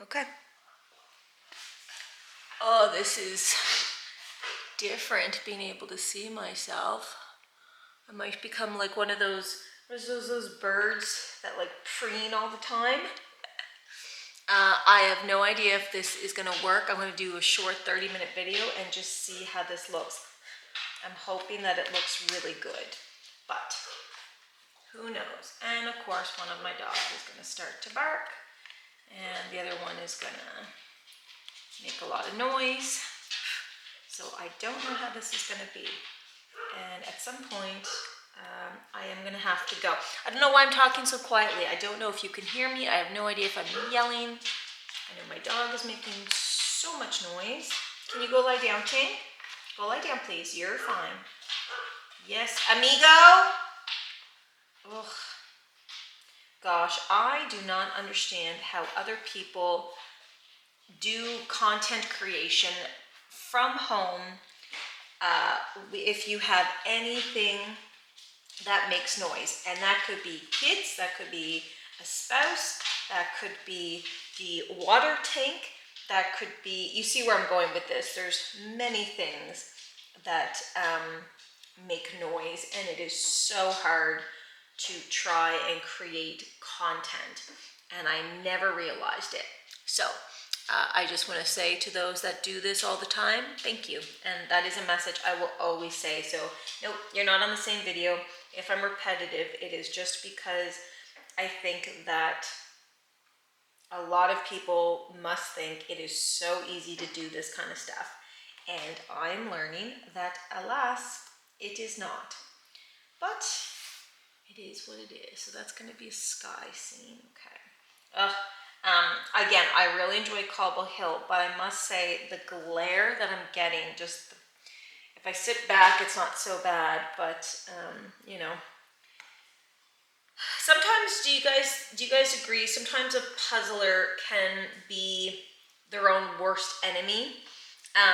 Okay. Oh, this is different, being able to see myself. I might become like one of those, those birds that like preen all the time. I have no idea if this is gonna work. I'm gonna do a short 30-minute video and just see how this looks. I'm hoping that it looks really good, but who knows? And of course, one of my dogs is gonna start to bark, and the other one is gonna make a lot of noise. So I don't know how this is gonna be. And at some point, I am gonna have to go. I don't know why I'm talking so quietly. I don't know if you can hear me. I have no idea if I'm yelling. I know my dog is making so much noise. Can you go lie down, King? Go lie down, please. You're fine. Yes, amigo? Ugh. Gosh, I do not understand how other people do content creation from home. If you have anything that makes noise, and that could be kids, that could be a spouse, that could be the water tank, that could be, you see where I'm going with this. There's many things that make noise, and it is so hard to try and create content, and I never realized it. So I just want to say to those that do this all the time, thank you. And that is a message I will always say. So nope, you're not on the same video. If I'm repetitive, it is just because I think that a lot of people must think it is so easy to do this kind of stuff. And I'm learning that, alas, it is not. But it is what it is. So that's going to be a sky scene. Okay. Again, I really enjoy Cobble Hill, but I must say the glare that I'm getting, just if I sit back, it's not so bad. But you know, sometimes do you guys agree? Sometimes a puzzler can be their own worst enemy,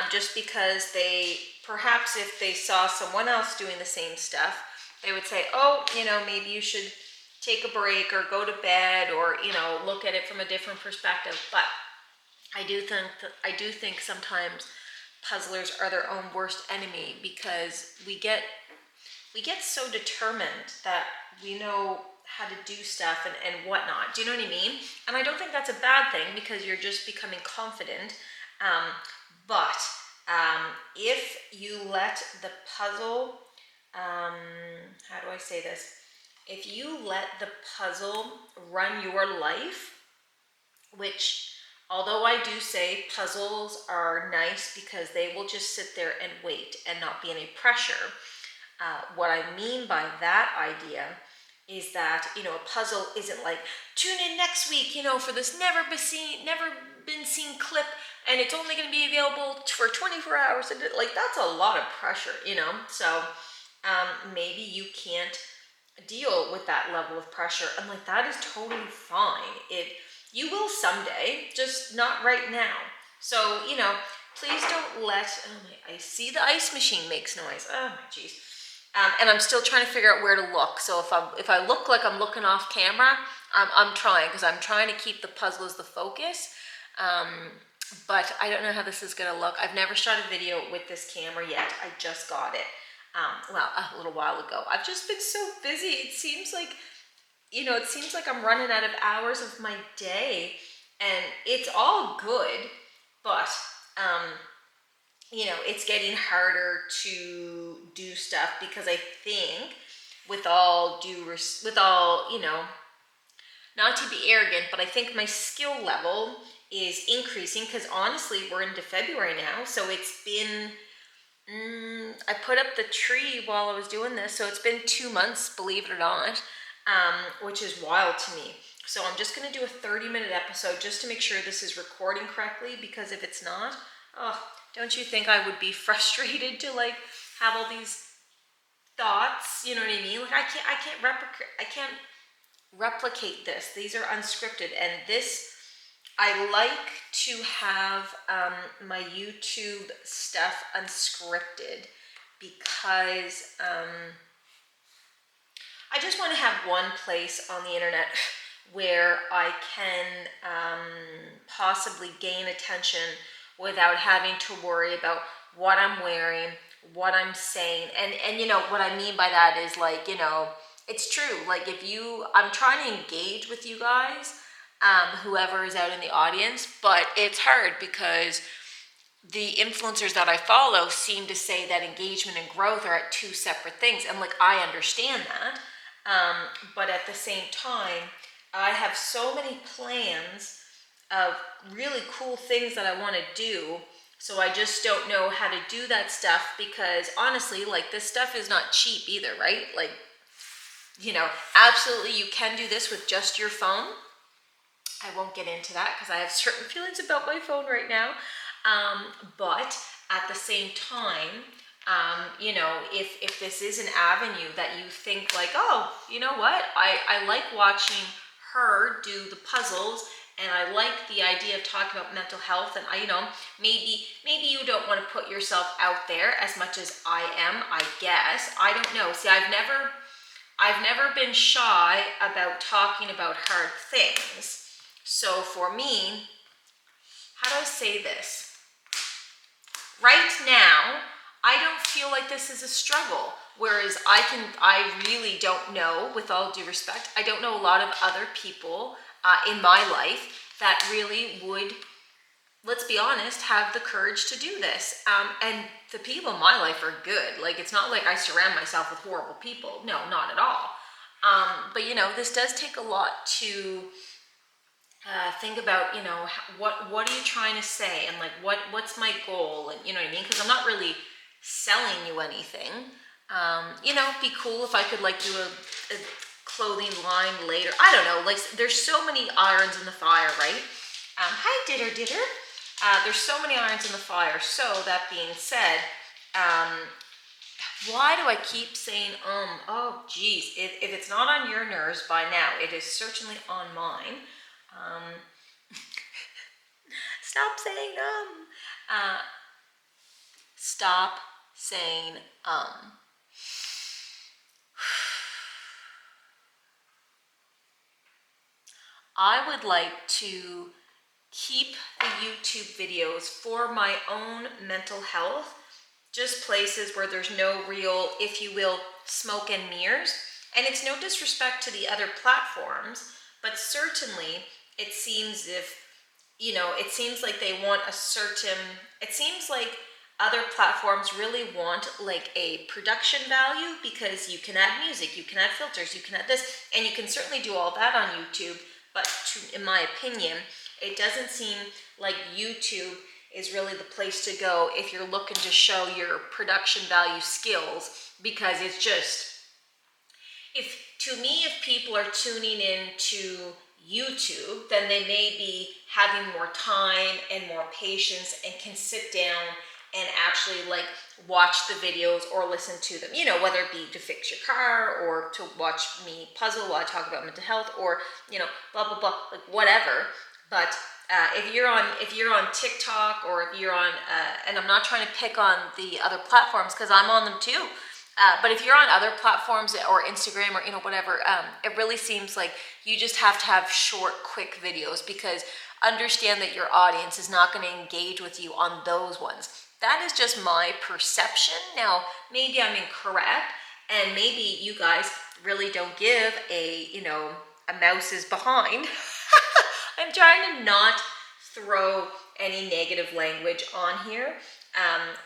just because they, perhaps if they saw someone else doing the same stuff, they would say, oh, you know, maybe you should take a break or go to bed, or, you know, look at it from a different perspective. But I do think sometimes puzzlers are their own worst enemy, because we get so determined that we know how to do stuff and whatnot. Do you know what I mean? And I don't think that's a bad thing, because you're just becoming confident. But if you let the puzzle, how do I say this? If you let the puzzle run your life, which, although I do say puzzles are nice because they will just sit there and wait and not be any pressure, what I mean by that idea is that, you know, a puzzle isn't like, tune in next week, you know, for this never been seen clip, and it's only going to be available for 24 hours. Like, that's a lot of pressure, you know. So maybe you can't deal with that level of pressure, and like, that is totally fine. You will someday, just not right now. So, you know, please don't let, I see the ice machine makes noise. Oh my jeez. And I'm still trying to figure out where to look. So if I look like I'm looking off camera, I'm trying, because I'm trying to keep the puzzle as the focus. But I don't know how this is gonna look. I've never shot a video with this camera yet. I just got it, well, a little while ago. I've just been so busy. It seems like, you know, I'm running out of hours of my day, and it's all good, but you know, it's getting harder to do stuff, because I think, with all, you know, not to be arrogant, but I think my skill level is increasing, because honestly, we're into February now, so it's been, I put up the tree while I was doing this, so it's been 2 months, believe it or not, which is wild to me. So I'm just going to do a 30-minute episode just to make sure this is recording correctly, because if it's not, oh, don't you think I would be frustrated to like have all these thoughts? You know what I mean? Like, I can't replicate this. These are unscripted, and this, I like to have my YouTube stuff unscripted, because I just want to have one place on the internet where I can possibly gain attention without having to worry about what I'm wearing, what I'm saying. And you know, what I mean by that is like, you know, it's true. Like I'm trying to engage with you guys, whoever is out in the audience, but it's hard because the influencers that I follow seem to say that engagement and growth are at two separate things. And like, I understand that. But at the same time, I have so many plans of really cool things that I want to do. So I just don't know how to do that stuff because honestly, like, this stuff is not cheap either, right? Like, you know, absolutely you can do this with just your phone. I won't get into that because I have certain feelings about my phone right now. But at the same time, you know, if this is an avenue that you think like, oh, you know what, I like watching her do the puzzles, and I like the idea of talking about mental health, and you know, maybe you don't want to put yourself out there as much as I am, I guess. I don't know. See, I've never been shy about talking about hard things. So for me, how do I say this? Right now, I don't feel like this is a struggle. Whereas I really don't know, with all due respect, I don't know a lot of other people in my life that really would, let's be honest, have the courage to do this. And the people in my life are good. Like, it's not like I surround myself with horrible people. No, not at all. But you know, this does take a lot to think about, you know, what are you trying to say, and like what's my goal, and you know what I mean? Because I'm not really selling you anything. You know, it'd be cool if I could like do a clothing line later. I don't know. Like, there's so many irons in the fire, right? Hi, Ditter. There's so many irons in the fire. So that being said, why do I keep saying oh geez, if it's not on your nerves by now, it is certainly on mine. Stop saying stop saying I would like to keep the YouTube videos for my own mental health, just places where there's no real, if you will, smoke and mirrors. And it's no disrespect to the other platforms, but certainly it seems it seems like they want it seems like other platforms really want like a production value, because you can add music, you can add filters, you can add this, and you can certainly do all that on YouTube. But in my opinion, it doesn't seem like YouTube is really the place to go if you're looking to show your production value skills, because it's just, if people are tuning in to YouTube, then they may be having more time and more patience and can sit down and actually like watch the videos or listen to them, you know, whether it be to fix your car or to watch me puzzle while I talk about mental health, or, you know, blah, blah, blah, like whatever. But if you're on TikTok, or if you're on, and I'm not trying to pick on the other platforms because I'm on them too, but if you're on other platforms or Instagram or, you know, whatever, it really seems like you just have to have short, quick videos, because understand that your audience is not going to engage with you on those ones. That is just my perception. Now, maybe I'm incorrect, and maybe you guys really don't give a mouse's behind. I'm trying to not throw any negative language on here.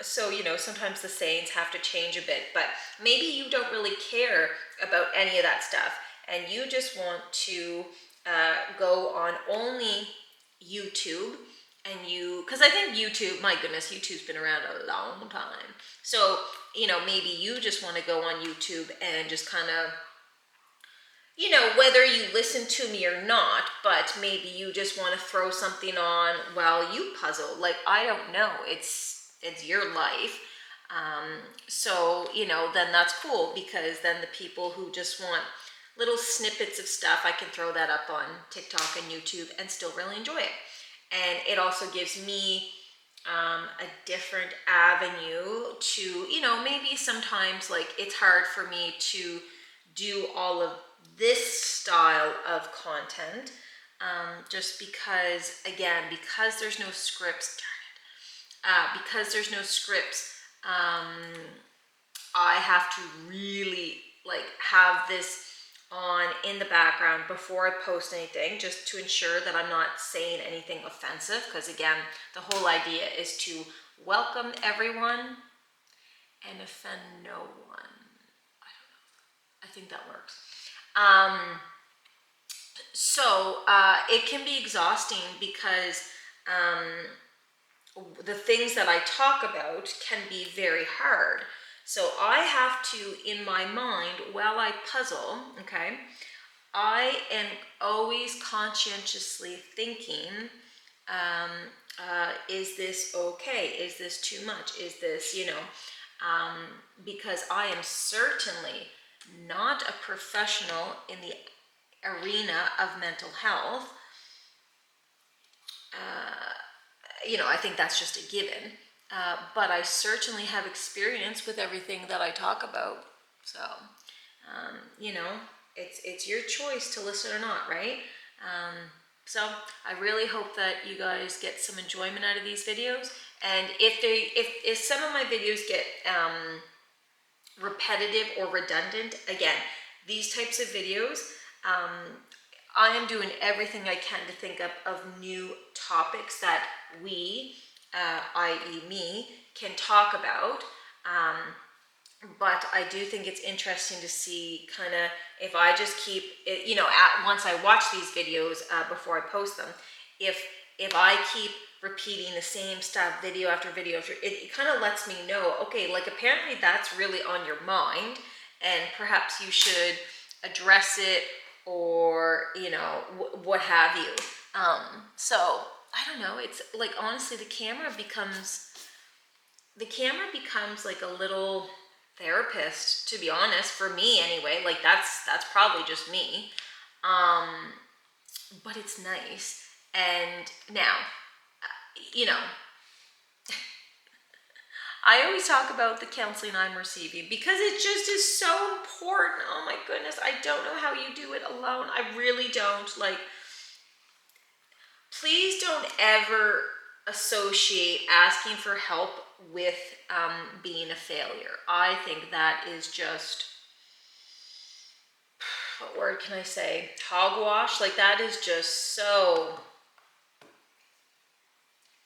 So, you know, sometimes the sayings have to change a bit, but maybe you don't really care about any of that stuff, and you just want to go on only YouTube. And because I think YouTube, my goodness, YouTube's been around a long time. So, you know, maybe you just want to go on YouTube and just kind of, you know, whether you listen to me or not, but maybe you just want to throw something on while you puzzle. Like, I don't know. It's your life. So, you know, then that's cool, because then the people who just want little snippets of stuff, I can throw that up on TikTok and YouTube and still really enjoy it. And it also gives me a different avenue to, you know, maybe sometimes like it's hard for me to do all of this style of content. just because, again, because there's no scripts, because there's no scripts, I have to really like have this on in the background before I post anything, just to ensure that I'm not saying anything offensive, because again, the whole idea is to welcome everyone and offend no one. I don't know. I think that works. So it can be exhausting because the things that I talk about can be very hard. So I have to, in my mind, while I puzzle, okay, I am always conscientiously thinking, is this okay? Is this too much? Is this, because I am certainly not a professional in the arena of mental health. I think that's just a given. But I certainly have experience with everything that I talk about. So, it's your choice to listen or not, right? So I really hope that you guys get some enjoyment out of these videos. And if some of my videos get repetitive or redundant, again, these types of videos, I am doing everything I can to think up of new topics that we, i.e. me, can talk about. But I do think it's interesting to see kind of if I just keep it, once I watch these videos before I post them, if I keep repeating the same stuff video after video after, it kind of lets me know, okay, like apparently that's really on your mind, and perhaps you should address it, or what have you. So I don't know, it's like honestly the camera becomes like a little therapist, to be honest, for me anyway. Like that's probably just me, but it's nice. And now I always talk about the counseling I'm receiving because it just is so important. Oh my goodness, I don't know how you do it alone. I really don't. Like, please don't ever associate asking for help with being a failure. I think that is just, what word can I say? Hogwash. Like that is just so,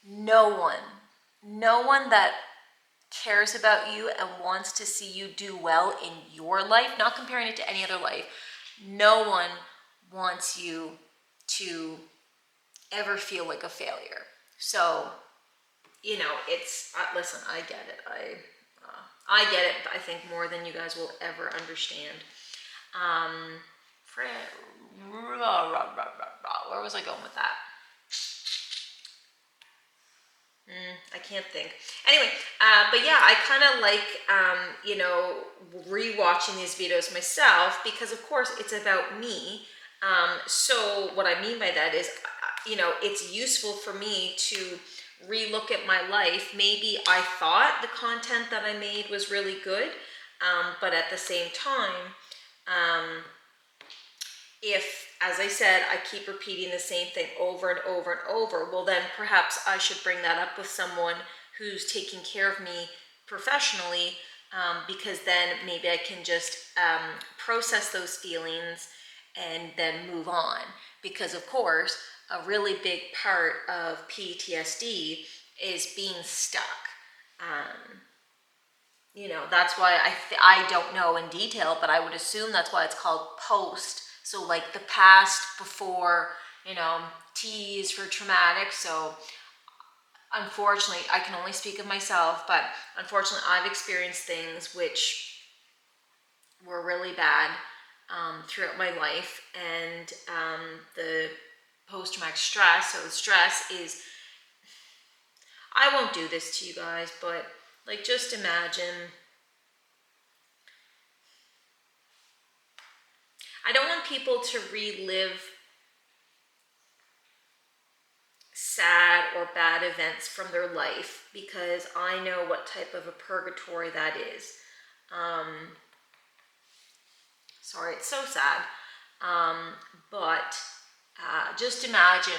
no one that cares about you and wants to see you do well in your life, not comparing it to any other life, no one wants you to ever feel like a failure. So, it's, listen, I get it. I get it, I think, more than you guys will ever understand. Where was I going with that? I can't think. Anyway, but yeah, I kind of like, rewatching these videos myself because, of course, it's about me. So what I mean by that is, it's useful for me to relook at my life. Maybe I thought the content that I made was really good, but at the same time, if, as I said, I keep repeating the same thing over and over and over, well then perhaps I should bring that up with someone who's taking care of me professionally, because then maybe I can just process those feelings and then move on. Because of course, a really big part of PTSD is being stuck. That's why I don't know in detail, but I would assume that's why it's called post. So like the past, before, T is for traumatic. So unfortunately, I can only speak of myself, but unfortunately I've experienced things which were really bad throughout my life. And the post-traumatic stress, so the stress is, I won't do this to you guys, but like just imagine, I don't want people to relive sad or bad events from their life, because I know what type of a purgatory that is. Sorry, it's so sad. But just imagine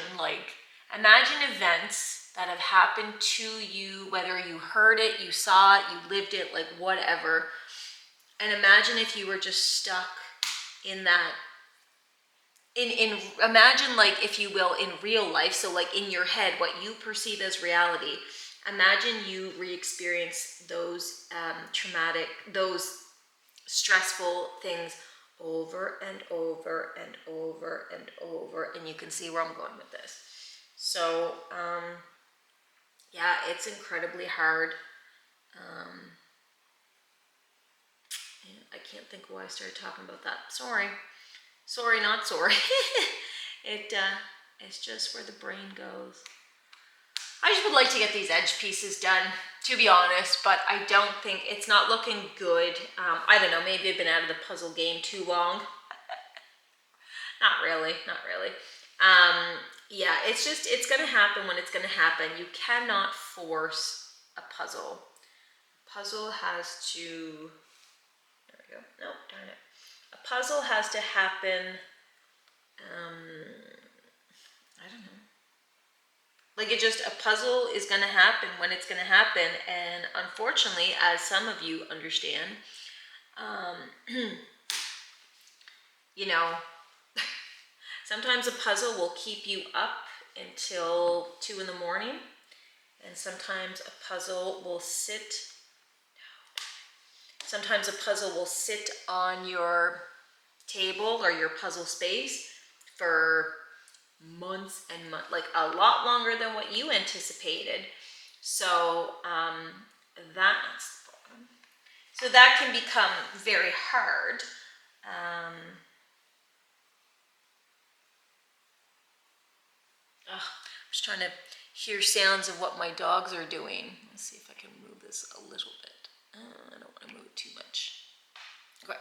events that have happened to you, whether you heard it, you saw it, you lived it, like whatever. And imagine if you were just stuck in that, imagine, like, if you will, in real life, so like in your head, what you perceive as reality, imagine you re-experience those traumatic, those stressful things over and over and over and over, and you can see where I'm going with this. So yeah, it's incredibly hard. I can't think why I started talking about that. Sorry, not sorry. It's just where the brain goes. I just would like to get these edge pieces done, to be honest, but I don't think, it's not looking good. I don't know, maybe I've been out of the puzzle game too long. Not really. Yeah, it's gonna happen when it's gonna happen. You cannot force a puzzle. Puzzle has to, there we go, no, darn it. A puzzle has to happen, I don't know. Like, a puzzle is going to happen when it's going to happen. And unfortunately, as some of you understand, you know, sometimes a puzzle will keep you up until 2 in the morning. And sometimes a puzzle will sit on your table or your puzzle space for months and months, like a lot longer than what you anticipated. So that can become very hard. I'm just trying to hear sounds of what my dogs are doing. Let's see if I can move this a little bit. I don't want to move it too much. Okay.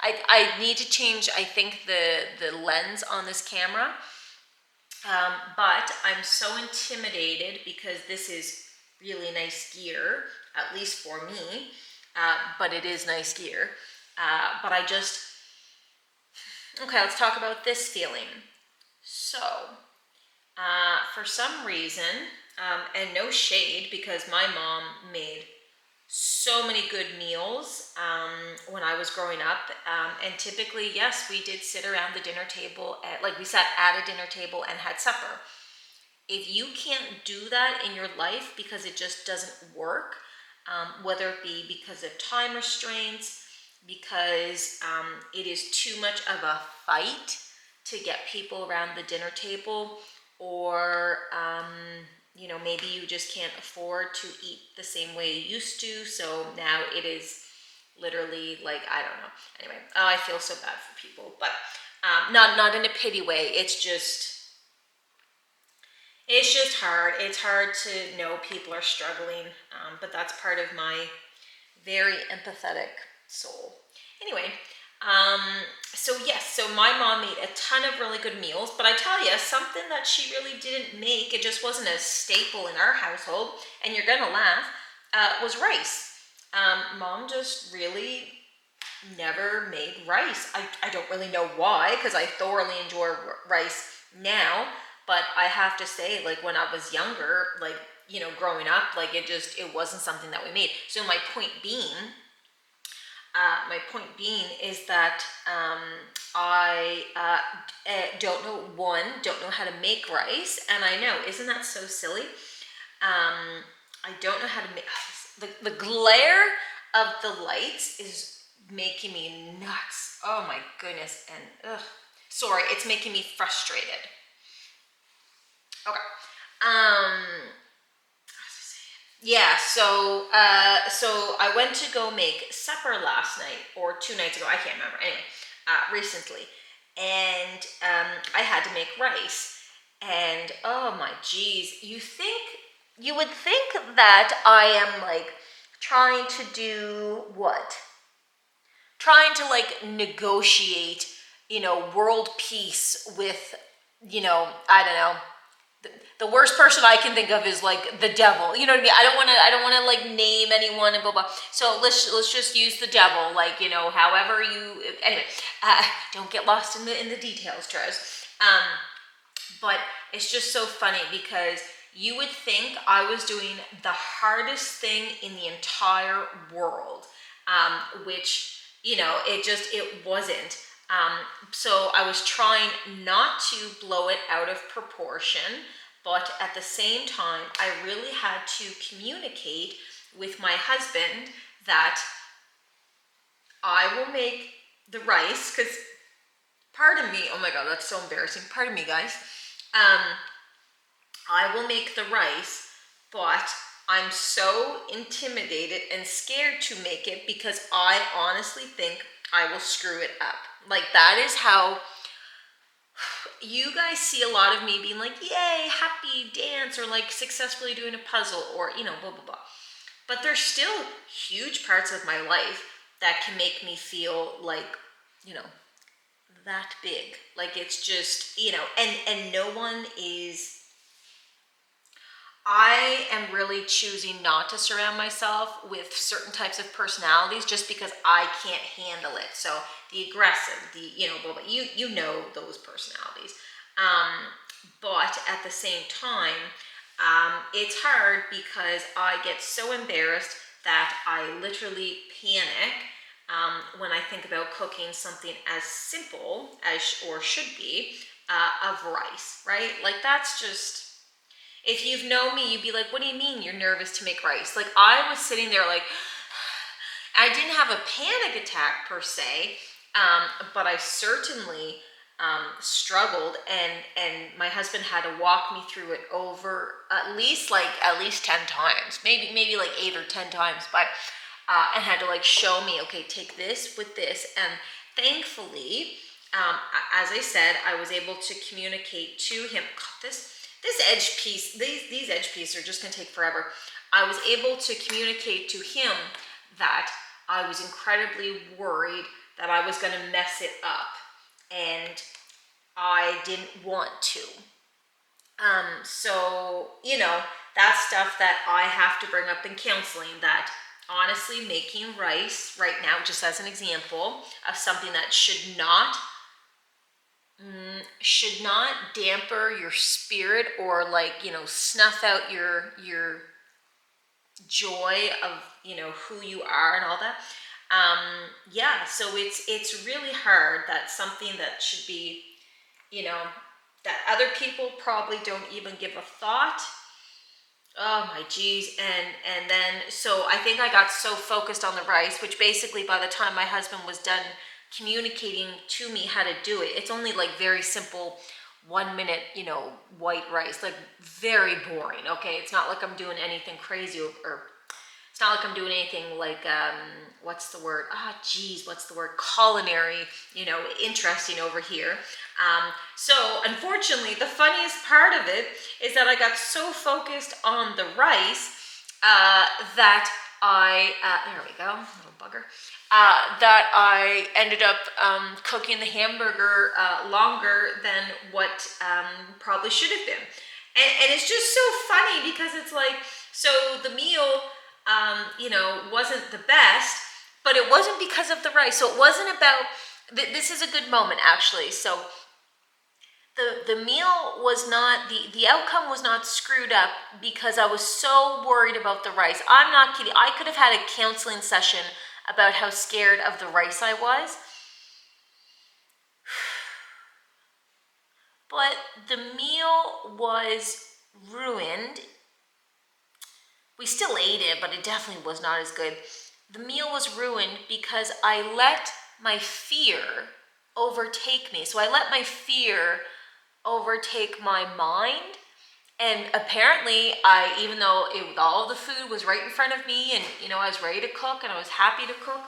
I need to change, I think, the lens on this camera. But I'm so intimidated because this is really nice gear, at least for me, but it is nice gear. But okay, let's talk about this feeling. So, for some reason, and no shade, because my mom made so many good meals when I was growing up, and typically, yes, we did sit around the dinner table, we sat at a dinner table and had supper. If you can't do that in your life because it just doesn't work, whether it be because of time restraints, because it is too much of a fight to get people around the dinner table, or maybe you just can't afford to eat the same way you used to, so now it is literally like, I don't know. Anyway, I feel so bad for people, but not in a pity way. It's just hard. It's hard to know people are struggling, but that's part of my very empathetic soul. Anyway, so my mom made a ton of really good meals, but I tell you, something that she really didn't make, it just wasn't a staple in our household, and you're gonna laugh, was rice. Mom just really never made rice. I don't really know why, because I thoroughly enjoy rice now, but I have to say, like, when I was younger, like, growing up, like, it wasn't something that we made. So my point being is that I don't know how to make rice, and I know, isn't that so silly? I don't know how to make, the glare of the lights is making me nuts. Oh my goodness, and sorry, it's making me frustrated. Okay. Yeah, so I went to go make supper last night, or 2 nights ago, I can't remember, anyway, recently, and I had to make rice, and oh my geez, you would think that I am, like, trying to do what? Trying to, like, negotiate, world peace with, I don't know. The worst person I can think of is, like, the devil. You know what I mean? I don't want to like name anyone and blah blah. So let's just use the devil. Like, however you. Anyway, don't get lost in the details, Trez. But it's just so funny because you would think I was doing the hardest thing in the entire world, which, it wasn't. So I was trying not to blow it out of proportion, but at the same time, I really had to communicate with my husband that I will make the rice, because pardon me, oh my God, that's so embarrassing. Pardon me, guys. I will make the rice, but I'm so intimidated and scared to make it because I honestly think I will screw it up. Like, that is how you guys see a lot of me being like, yay, happy dance, or like successfully doing a puzzle, or, blah, blah, blah. But there's still huge parts of my life that can make me feel like, that big. Like, it's just, and no one is. I am really choosing not to surround myself with certain types of personalities just because I can't handle it. So the aggressive, blah, blah, you know those personalities. But at the same time, it's hard because I get so embarrassed that I literally panic when I think about cooking something as simple as, or should be, of rice, right? Like, that's just. If you've known me, you'd be like, what do you mean you're nervous to make rice? Like, I was sitting there like, I didn't have a panic attack per se, but I certainly struggled, and my husband had to walk me through it over at least 10 times, maybe like 8 or 10 times, but and had to like show me, okay, take this with this. And thankfully, as I said, I was able to communicate to him. God, this edge piece, these edge pieces are just going to take forever. I was able to communicate to him that I was incredibly worried that I was going to mess it up, and I didn't want to. So, that's stuff that I have to bring up in counseling, that honestly, making rice right now, just as an example of something that should not damper your spirit, or snuff out your joy of who you are and all that. So it's really hard. That something that should be that other people probably don't even give a thought. Oh my geez. And then, so I think I got so focused on the rice, which basically by the time my husband was done communicating to me how to do it, it's only like very simple 1 minute, white rice, like very boring. Okay. It's not like I'm doing anything crazy, or it's not like I'm doing anything like, what's the word? What's the word? Culinary, interesting over here. So unfortunately, the funniest part of it is that I got so focused on the rice that I, there we go, little bugger, that I ended up cooking the hamburger longer than what probably should have been. And it's just so funny because it's like, so the meal, wasn't the best, but it wasn't because of the rice. So it wasn't about, this is a good moment actually. So the meal was not, the outcome was not screwed up because I was so worried about the rice. I'm not kidding. I could have had a counseling session about how scared of the rice I was. But the meal was ruined. We still ate it, but it definitely was not as good. The meal was ruined because I let my fear overtake me. So I let my fear overtake my mind. And apparently, even though all the food was right in front of me, and I was ready to cook and I was happy to cook,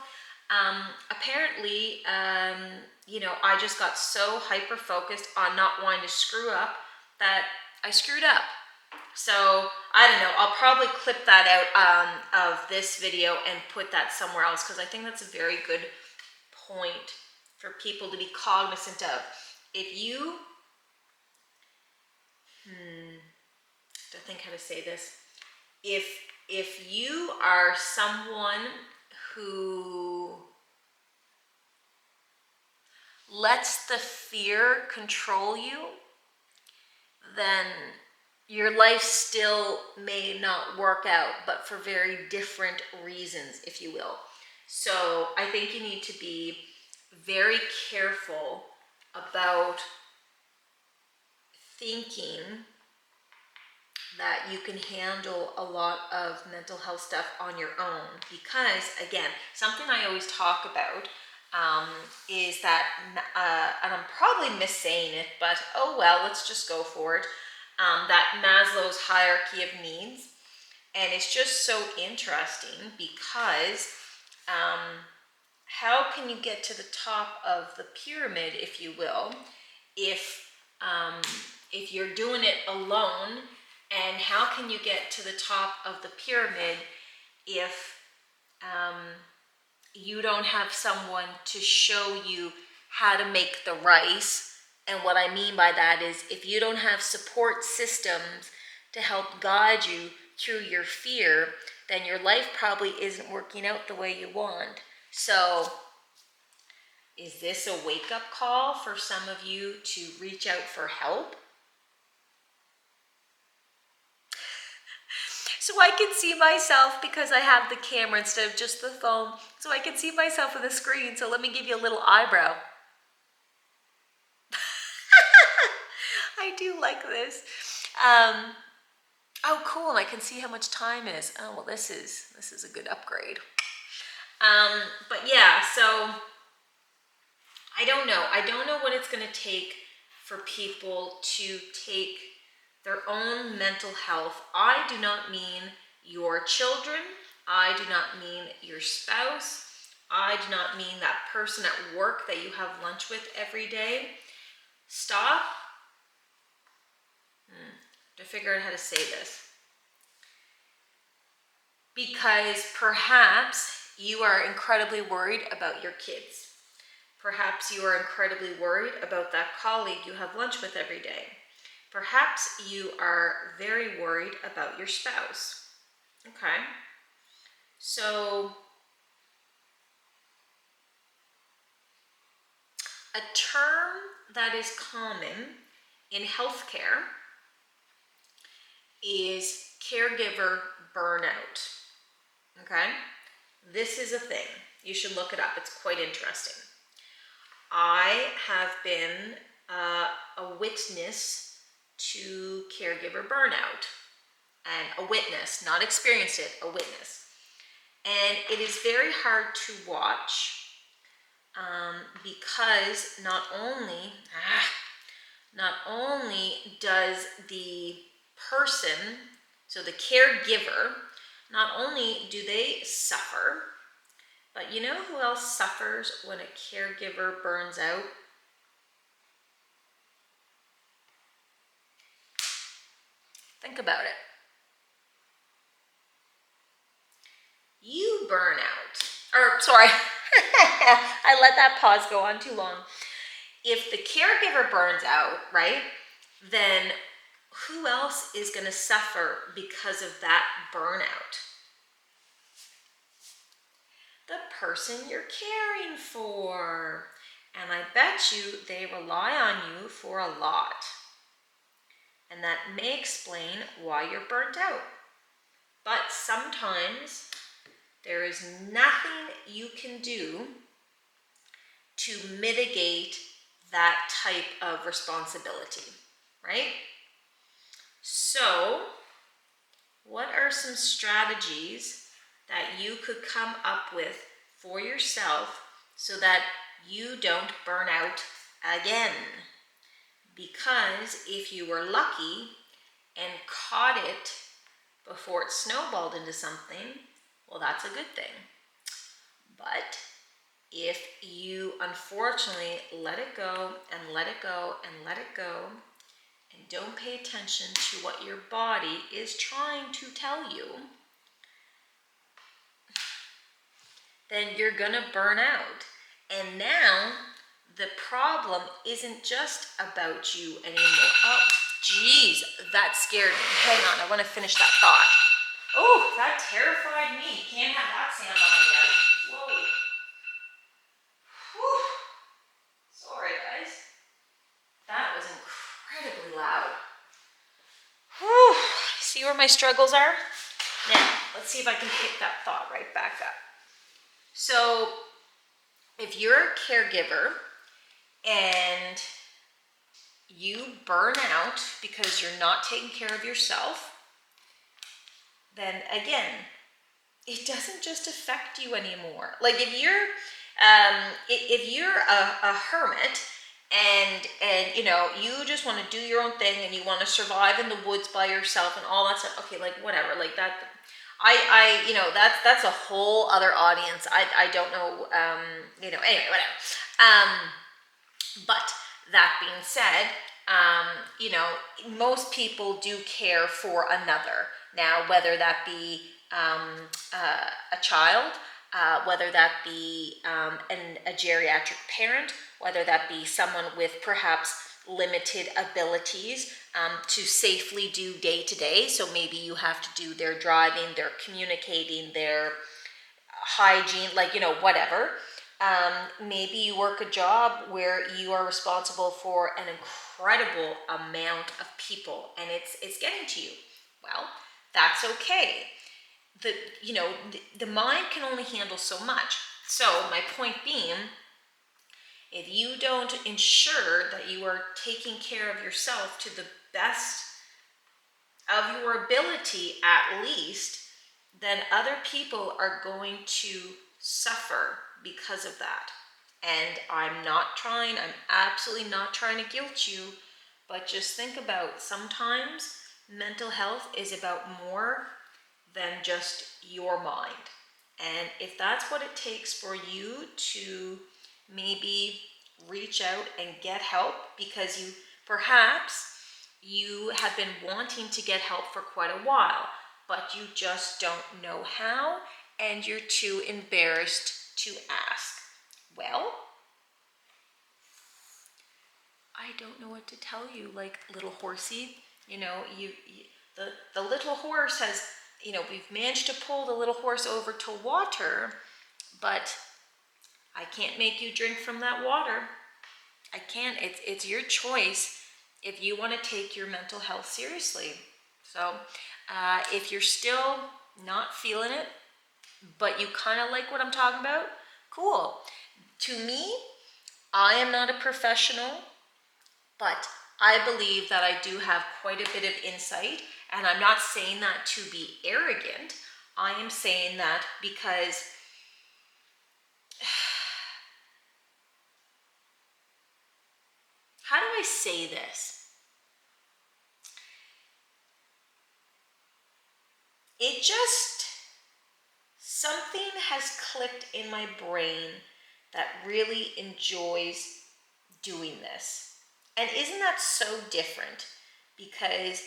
apparently, I just got so hyper focused on not wanting to screw up that I screwed up. So I don't know, I'll probably clip that out of this video and put that somewhere else, because I think that's a very good point for people to be cognizant of. If you, to think how to say this, if you are someone who lets the fear control you, then your life still may not work out, but for very different reasons, if you will. So I think you need to be very careful about thinking that you can handle a lot of mental health stuff on your own, because again, something I always talk about is that, and I'm probably missaying it, but oh well, let's just go for it, that Maslow's hierarchy of needs. And it's just so interesting because how can you get to the top of the pyramid, if you will, if you're doing it alone? And how can you get to the top of the pyramid if you don't have someone to show you how to make the rice? And what I mean by that is, if you don't have support systems to help guide you through your fear, then your life probably isn't working out the way you want. So is this a wake-up call for some of you to reach out for help? So I can see myself, because I have the camera instead of just the phone, so I can see myself on the screen. So let me give you a little eyebrow. I do like this. Oh, cool, and I can see how much time is. Oh, well, this is a good upgrade. But yeah, so I don't know. I don't know what it's going to take for people to take their own mental health. I do not mean your children. I do not mean your spouse. I do not mean that person at work that you have lunch with every day. Stop. To figure out how to say this. Because perhaps you are incredibly worried about your kids. Perhaps you are incredibly worried about that colleague you have lunch with every day. Perhaps you are very worried about your spouse. Okay? So, a term that is common in healthcare is caregiver burnout. Okay? This is a thing. You should look it up. It's quite interesting. I have been a witness to caregiver burnout. And a witness, not experienced it, a witness. And it is very hard to watch because not only does the person, so the caregiver, not only do they suffer, but you know who else suffers when a caregiver burns out? Think about it. You burn out. Or, sorry, I let that pause go on too long. If the caregiver burns out, right, then who else is going to suffer because of that burnout? The person you're caring for. And I bet you they rely on you for a lot. And that may explain why you're burnt out. But sometimes there is nothing you can do to mitigate that type of responsibility, right? So, what are some strategies that you could come up with for yourself so that you don't burn out again? Because if you were lucky and caught it before it snowballed into something, well, that's a good thing. But if you unfortunately let it go and let it go and let it go and don't pay attention to what your body is trying to tell you, then you're gonna burn out. And now the problem isn't just about you anymore. Oh, geez, that scared me. Hang on, I want to finish that thought. Oh, that terrified me. Can't have that sand on again. Whoa. Whew. Sorry. See where my struggles are? Now, let's see if I can pick that thought right back up. So, if you're a caregiver and you burn out because you're not taking care of yourself, then again, it doesn't just affect you anymore. Like if you're a hermit and you know, you just want to do your own thing and you want to survive in the woods by yourself and all that stuff, okay, like whatever, like that, I you know, that's a whole other audience. I don't know, you know, anyway, whatever. But that being said, you know, most people do care for another. Now, whether that be a child, whether that be a geriatric parent, whether that be someone with perhaps limited abilities to safely do day to day. So maybe you have to do their driving, their communicating, their hygiene, like, you know, whatever. Maybe you work a job where you are responsible for an incredible amount of people and it's getting to you. Well, that's okay. The mind can only handle so much. So my point being, if you don't ensure that you are taking care of yourself to the best of your ability, at least, then other people are going to suffer because of that. And I'm absolutely not trying to guilt you, but just think about, sometimes mental health is about more than just your mind. And if that's what it takes for you to maybe reach out and get help, because you have been wanting to get help for quite a while, but you just don't know how and you're too embarrassed to ask. Well, I don't know what to tell you, like little horsey, you know, the little horse has, you know, we've managed to pull the little horse over to water, but I can't make you drink from that water. I can't. It's your choice if you want to take your mental health seriously. So if you're still not feeling it, but you kind of like what I'm talking about, cool. To me, I am not a professional, but I believe that I do have quite a bit of insight, and I'm not saying that to be arrogant. I am saying that because how do I say this? It just, something has clicked in my brain that really enjoys doing this. And isn't that so different? Because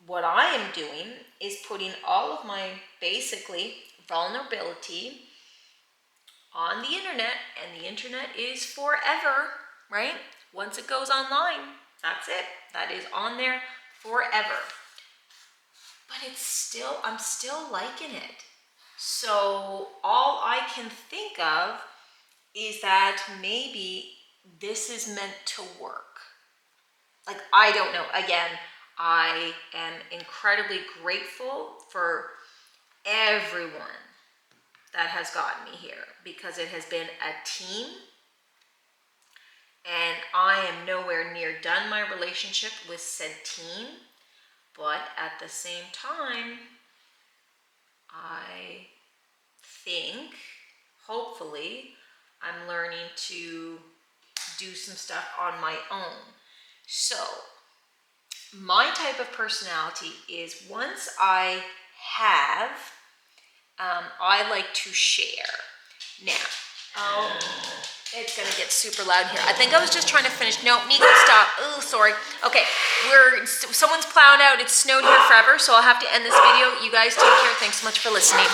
what I am doing is putting all of my basically vulnerability on the internet, and the internet is forever, right? Once it goes online, that's it. That is on there forever. But I'm still liking it. So all I can think of is that maybe this is meant to work. Like, I don't know. Again, I am incredibly grateful for everyone that has gotten me here, because it has been a team, and I am nowhere near done my relationship with said team. But at the same time, I think, hopefully, I'm learning to do some stuff on my own. So, my type of personality is, once I have, I like to share. Now, it's gonna get super loud here. I think I was just trying to finish. No, Miko, stop. Oh, sorry. Okay, someone's plowing out. It's snowed here forever, so I'll have to end this video. You guys take care. Thanks so much for listening.